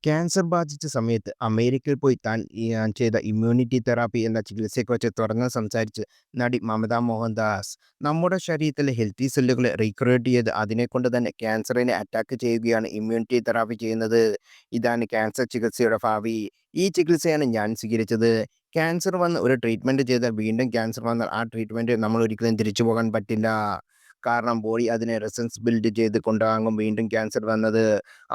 Cancer ബാധിച്ച സമയത്ത് അമേരിക്കയിൽ പോയി താൻ ചെയ്ത ഇമ്മ്യൂണിറ്റി തെറാപ്പി എന്ന ചികിത്സയെക്കുറിച്ച് തുറന്ന് സംസാരിച്ച് നടി മമത മോഹൻദാസ്. നമ്മുടെ ശരീരത്തിലെ ഹെൽത്തി സെല്ലുകളെ റീക്രിയേറ്റ് ചെയ്ത് അതിനെക്കൊണ്ട് തന്നെ ക്യാൻസറിനെ അറ്റാക്ക് ചെയ്യുകയാണ് ഇമ്മ്യൂണിറ്റി തെറാപ്പി ചെയ്യുന്നത്. ഇതാണ് ക്യാൻസർ ചികിത്സയുടെ ഭാവി. ഈ ചികിത്സയാണ് ഞാൻ സ്വീകരിച്ചത്. ക്യാൻസർ വന്ന് ഒരു ട്രീറ്റ്മെന്റ് ചെയ്താൽ വീണ്ടും ക്യാൻസർ വന്നാൽ ആ ട്രീറ്റ്മെന്റ് നമ്മൾ ഒരിക്കലും തിരിച്ചു പോകാൻ പറ്റില്ല. കാരണം ബോഡി അതിനെ റെസിസ്റ്റൻസ് ബിൽഡ് ചെയ്ത് കൊണ്ടാകും വീണ്ടും ക്യാൻസർ വന്നത്.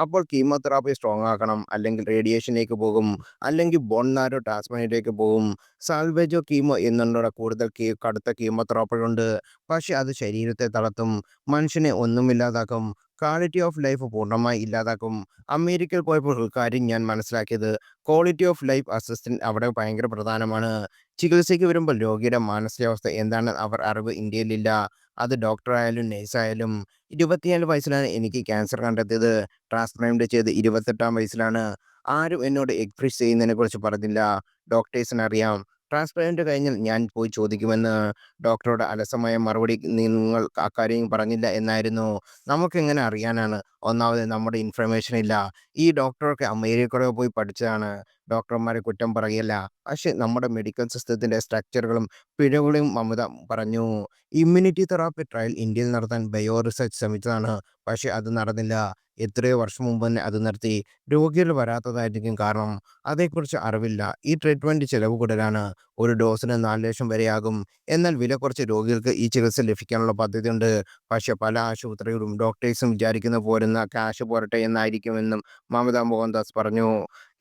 അപ്പോൾ കീമോതെറാപ്പി സ്ട്രോങ് ആക്കണം, അല്ലെങ്കിൽ റേഡിയേഷനിലേക്ക് പോകും, അല്ലെങ്കിൽ ബോൺ മാരോ ട്രാൻസ്പ്ലാന്റിലേക്ക് പോകും. സാൽവേജോ കീമോ എന്നുള്ള കൂടുതൽ കടുത്ത കീമോതെറാപ്പികളുണ്ട്. പക്ഷെ അത് ശരീരത്തെ തളർത്തും, മനുഷ്യനെ ഒന്നുമില്ലാതാക്കും, ക്വാളിറ്റി ഓഫ് ലൈഫ് പൂർണ്ണമായി ഇല്ലാതാക്കും. അമേരിക്കയിൽ പോയപ്പോൾ ഒരു കാര്യം ഞാൻ മനസ്സിലാക്കിയത്, ക്വാളിറ്റി ഓഫ് ലൈഫ് അസിസ്റ്റന്റ് അവിടെ ഭയങ്കര പ്രധാനമാണ്. ചികിത്സയ്ക്ക് വരുമ്പോൾ രോഗിയുടെ മാനസികാവസ്ഥ എന്താണെന്ന് അവർ അറിവ് ഇന്ത്യയിലില്ല. അത് ഡോക്ടറായാലും നേഴ്സായാലും. 27 വയസ്സിലാണ് എനിക്ക് ക്യാൻസർ കണ്ടെത്തിയത്. ട്രാൻസ്പ്ലാന്റ് ചെയ്ത് 28-ാം വയസ്സിലാണ്. ആരും എന്നോട് എഗ് ഫ്രീസ് ചെയ്യുന്നതിനെക്കുറിച്ച് പറഞ്ഞില്ല. ഡോക്ടേഴ്സിനറിയാം. ട്രാൻസ്പ്ലാന്റ് കഴിഞ്ഞാൽ ഞാൻ പോയി ചോദിക്കുമെന്ന്. ഡോക്ടറുടെ അലസമായ മറുപടി നിങ്ങൾ അക്കാര്യം പറഞ്ഞില്ല എന്നായിരുന്നു. നമുക്കെങ്ങനെ അറിയാനാണ്? ഒന്നാമത് നമ്മുടെ ഇൻഫർമേഷൻ ഇല്ല. ഈ ഡോക്ടറൊക്കെ അമേരിക്കയിൽ പോയി പഠിച്ചതാണ്. ഡോക്ടർമാരെ കുറ്റം പറയല്ല. പക്ഷെ നമ്മുടെ മെഡിക്കൽ സിസ്റ്റത്തിന്റെ സ്ട്രക്ചറുകളും പിഴവുകളും മമത പറഞ്ഞു. ഇമ്മ്യൂണിറ്റി തെറാപ്പി ട്രയൽ ഇന്ത്യയിൽ നടത്താൻ ബയോ റിസർച്ച് ശ്രമിച്ചതാണ്. പക്ഷെ അത് നടന്നില്ല. എത്രയോ വർഷം മുമ്പ് തന്നെ അത് നിർത്തി. രോഗികൾ വരാത്തതായിരിക്കും കാരണം. അതേക്കുറിച്ച് അറിവില്ല. ഈ ട്രീറ്റ്മെന്റ് ചെലവ് കൂടുതലാണ്. ഒരു ഡോസിന് 4,00,000 വരെയാകും. എന്നാൽ വില കുറച്ച് രോഗികൾക്ക് ഈ ചികിത്സ ലഭിക്കാനുള്ള പദ്ധതിയുണ്ട്. പക്ഷെ പല ആശുപത്രികളും ഡോക്ടേഴ്സും വിചാരിക്കുന്ന പോരുന്ന ക്യാഷ് പോരട്ടെ എന്നായിരിക്കുമെന്നും മമത മോഹൻദാസ് പറഞ്ഞു.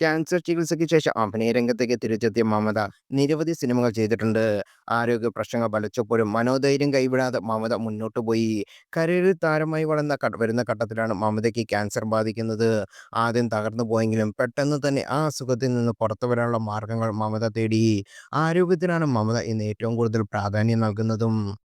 ക്യാൻസർ ചികിത്സയ്ക്ക് ശേഷം അഭിനയ രംഗത്തേക്ക് തിരിച്ചെത്തിയ മമത നിരവധി സിനിമകൾ ചെയ്തിട്ടുണ്ട്. ആരോഗ്യ പ്രശ്നങ്ങൾ വലച്ചപ്പോഴും മനോധൈര്യം കൈവിടാതെ മമത മുന്നോട്ട് പോയി. കരിയറിൽ താരമായി വരുന്ന ഘട്ടത്തിലാണ് മമതയ്ക്ക് ക്യാൻസർ ബാധിക്കുന്നത്. ആദ്യം തകർന്നു പോയെങ്കിലും പെട്ടെന്ന് തന്നെ ആ അസുഖത്തിൽ നിന്ന് പുറത്തു വരാനുള്ള മാർഗങ്ങൾ മമത തേടി. ആരോഗ്യത്തിനാണ് മമത ഇന്ന് ഏറ്റവും കൂടുതൽ പ്രാധാന്യം നൽകുന്നതും.